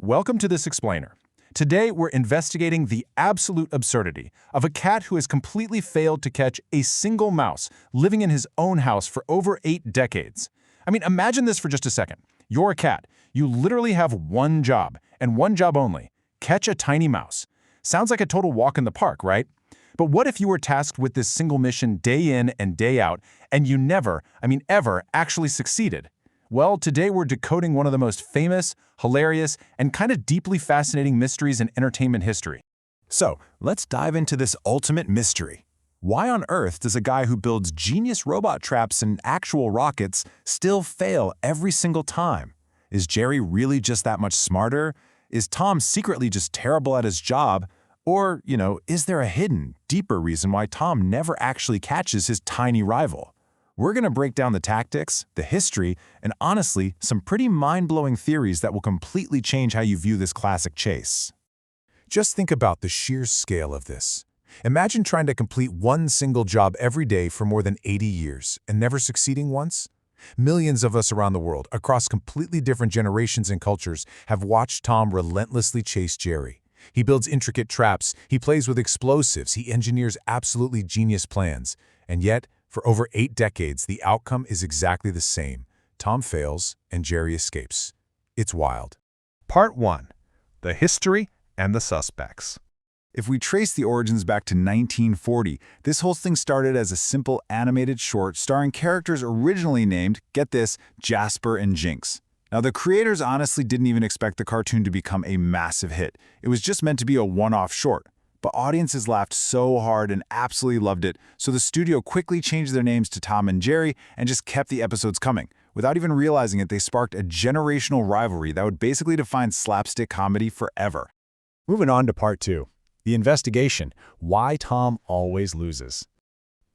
Welcome to This Explainer. Today, we're investigating the absolute absurdity of a cat who has completely failed to catch a single mouse living in his own house for over 8 decades. I mean, imagine this for just a second. You're a cat. You literally have one job, and one job only: catch a tiny mouse. Sounds like a total walk in the park, right? But what if you were tasked with this single mission day in and day out, and you never, ever, actually succeeded? Well, today we're decoding one of the most famous, hilarious, and kind of deeply fascinating mysteries in entertainment history. So, let's dive into this ultimate mystery. Why on earth does a guy who builds genius robot traps and actual rockets still fail every single time? Is Jerry really just that much smarter? Is Tom secretly just terrible at his job? Or, is there a hidden, deeper reason why Tom never actually catches his tiny rival? We're going to break down the tactics, the history, and honestly, some pretty mind-blowing theories that will completely change how you view this classic chase. Just think about the sheer scale of this. Imagine trying to complete one single job every day for more than 80 years and never succeeding once. Millions of us around the world, across completely different generations and cultures, have watched Tom relentlessly chase Jerry. He builds intricate traps, he plays with explosives, he engineers absolutely genius plans. And yet, for over 8 decades, the outcome is exactly the same. Tom fails, and Jerry escapes. It's wild. Part 1. The History and the Suspects. If we trace the origins back to 1940, this whole thing started as a simple animated short starring characters originally named, get this, Jasper and Jinx. Now, the creators honestly didn't even expect the cartoon to become a massive hit. It was just meant to be a one-off short. But audiences laughed so hard and absolutely loved it, so the studio quickly changed their names to Tom and Jerry and just kept the episodes coming. Without even realizing it, they sparked a generational rivalry that would basically define slapstick comedy forever. Moving on to Part 2. The investigation: why Tom always loses.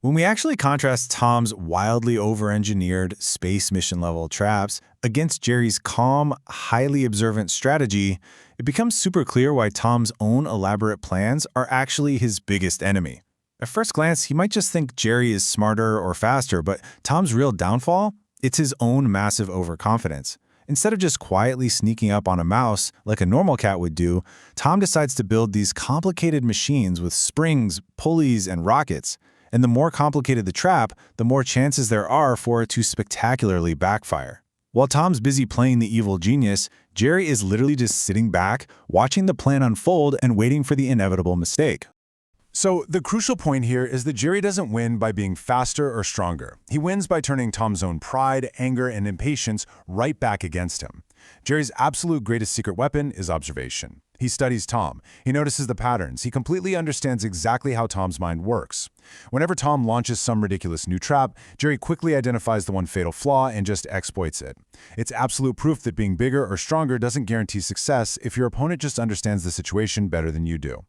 When we actually contrast Tom's wildly over-engineered space mission-level traps against Jerry's calm, highly observant strategy, it becomes super clear why Tom's own elaborate plans are actually his biggest enemy. At first glance, you might just think Jerry is smarter or faster, but Tom's real downfall? It's his own massive overconfidence. Instead of just quietly sneaking up on a mouse like a normal cat would do, Tom decides to build these complicated machines with springs, pulleys, and rockets. And the more complicated the trap, the more chances there are for it to spectacularly backfire. While Tom's busy playing the evil genius, Jerry is literally just sitting back, watching the plan unfold and waiting for the inevitable mistake. So, the crucial point here is that Jerry doesn't win by being faster or stronger. He wins by turning Tom's own pride, anger, and impatience right back against him. Jerry's absolute greatest secret weapon is observation. He studies Tom. He notices the patterns. He completely understands exactly how Tom's mind works. Whenever Tom launches some ridiculous new trap, Jerry quickly identifies the one fatal flaw and just exploits it. It's absolute proof that being bigger or stronger doesn't guarantee success if your opponent just understands the situation better than you do.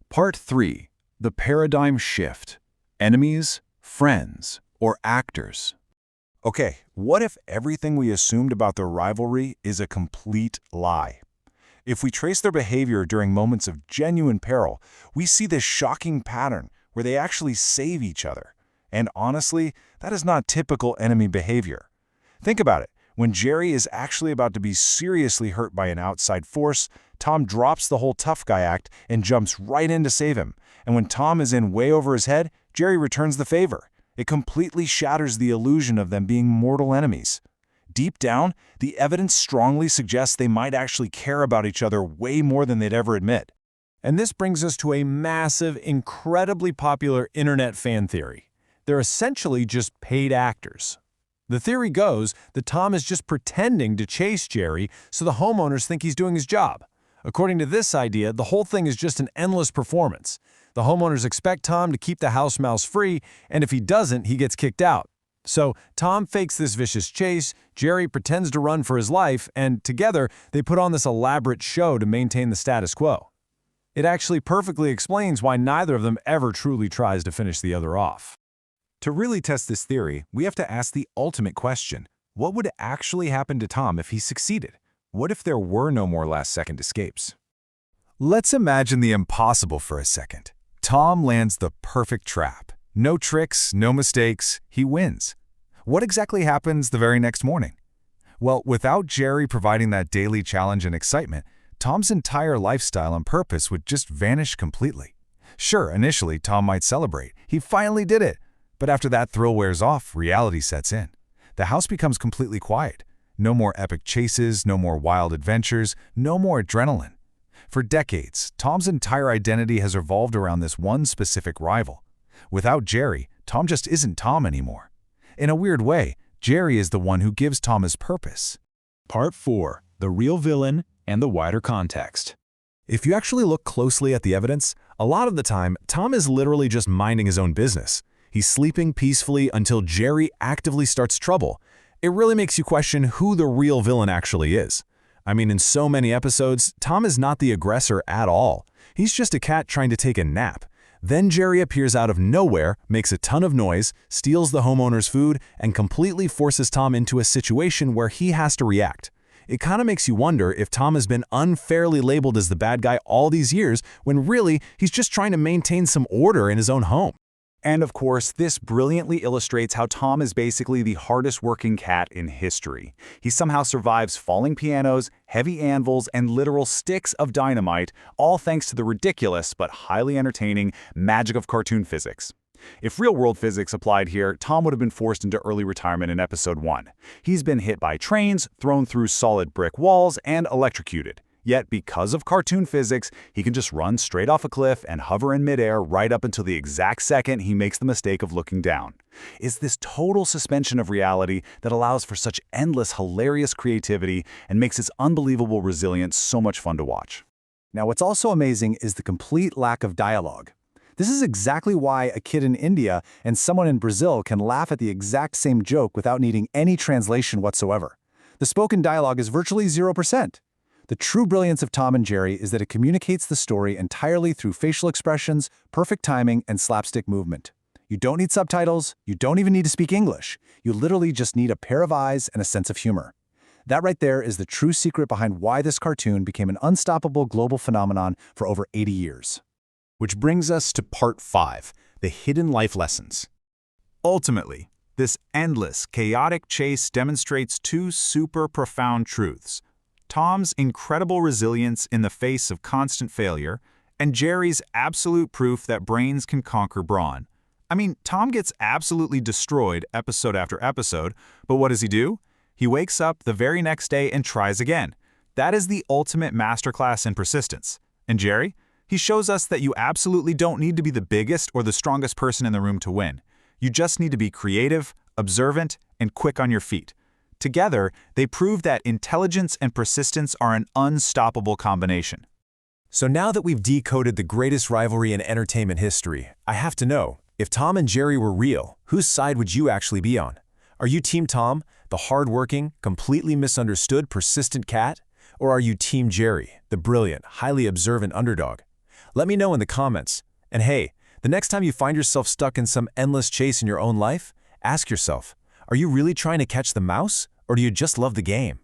Part 3. The paradigm shift. Enemies, friends, or actors. Okay, what if everything we assumed about their rivalry is a complete lie? If we trace their behavior during moments of genuine peril, we see this shocking pattern where they actually save each other. And honestly, that is not typical enemy behavior. Think about it. When Jerry is actually about to be seriously hurt by an outside force, Tom drops the whole tough guy act and jumps right in to save him. And when Tom is in way over his head, Jerry returns the favor. It completely shatters the illusion of them being mortal enemies. Deep down, the evidence strongly suggests they might actually care about each other way more than they'd ever admit. And this brings us to a massive, incredibly popular internet fan theory. They're essentially just paid actors. The theory goes that Tom is just pretending to chase Jerry so the homeowners think he's doing his job. According to this idea, the whole thing is just an endless performance. The homeowners expect Tom to keep the house mouse free, and if he doesn't, he gets kicked out. So Tom fakes this vicious chase, Jerry pretends to run for his life, and together they put on this elaborate show to maintain the status quo. It actually perfectly explains why neither of them ever truly tries to finish the other off. To really test this theory, we have to ask the ultimate question. What would actually happen to Tom if he succeeded? What if there were no more last-second escapes? Let's imagine the impossible for a second. Tom lands the perfect trap. No tricks, no mistakes, he wins. What exactly happens the very next morning? Well, without Jerry providing that daily challenge and excitement, Tom's entire lifestyle and purpose would just vanish completely. Sure, initially Tom might celebrate. He finally did it. But after that thrill wears off, reality sets in. The house becomes completely quiet. No more epic chases, no more wild adventures, no more adrenaline. For decades, Tom's entire identity has revolved around this one specific rival. Without Jerry, Tom just isn't Tom anymore. In a weird way, Jerry is the one who gives Tom his purpose. Part 4. The Real Villain and the Wider Context. If you actually look closely at the evidence, a lot of the time, Tom is literally just minding his own business. He's sleeping peacefully until Jerry actively starts trouble. It really makes you question who the real villain actually is. I mean, in so many episodes, Tom is not the aggressor at all. He's just a cat trying to take a nap. Then Jerry appears out of nowhere, makes a ton of noise, steals the homeowner's food, and completely forces Tom into a situation where he has to react. It kind of makes you wonder if Tom has been unfairly labeled as the bad guy all these years, when really he's just trying to maintain some order in his own home. And of course, this brilliantly illustrates how Tom is basically the hardest working cat in history. He somehow survives falling pianos, heavy anvils, and literal sticks of dynamite, all thanks to the ridiculous but highly entertaining magic of cartoon physics. If real-world physics applied here, Tom would have been forced into early retirement in episode 1. He's been hit by trains, thrown through solid brick walls, and electrocuted. Yet, because of cartoon physics, he can just run straight off a cliff and hover in midair right up until the exact second he makes the mistake of looking down. It's this total suspension of reality that allows for such endless, hilarious creativity and makes its unbelievable resilience so much fun to watch. Now, what's also amazing is the complete lack of dialogue. This is exactly why a kid in India and someone in Brazil can laugh at the exact same joke without needing any translation whatsoever. The spoken dialogue is virtually 0%. The true brilliance of Tom and Jerry is that it communicates the story entirely through facial expressions, perfect timing, and slapstick movement. You don't need subtitles, you don't even need to speak English. You literally just need a pair of eyes and a sense of humor. That right there is the true secret behind why this cartoon became an unstoppable global phenomenon for over 80 years. Which brings us to Part 5, the hidden life lessons. Ultimately, this endless, chaotic chase demonstrates two super profound truths: Tom's incredible resilience in the face of constant failure, and Jerry's absolute proof that brains can conquer brawn. I mean, Tom gets absolutely destroyed episode after episode, but what does he do? He wakes up the very next day and tries again. That is the ultimate masterclass in persistence. And Jerry? He shows us that you absolutely don't need to be the biggest or the strongest person in the room to win. You just need to be creative, observant, and quick on your feet. Together, they prove that intelligence and persistence are an unstoppable combination. So now that we've decoded the greatest rivalry in entertainment history, I have to know, if Tom and Jerry were real, whose side would you actually be on? Are you Team Tom, the hard-working, completely misunderstood, persistent cat? Or are you Team Jerry, the brilliant, highly observant underdog? Let me know in the comments. And hey, the next time you find yourself stuck in some endless chase in your own life, ask yourself, are you really trying to catch the mouse, or do you just love the game?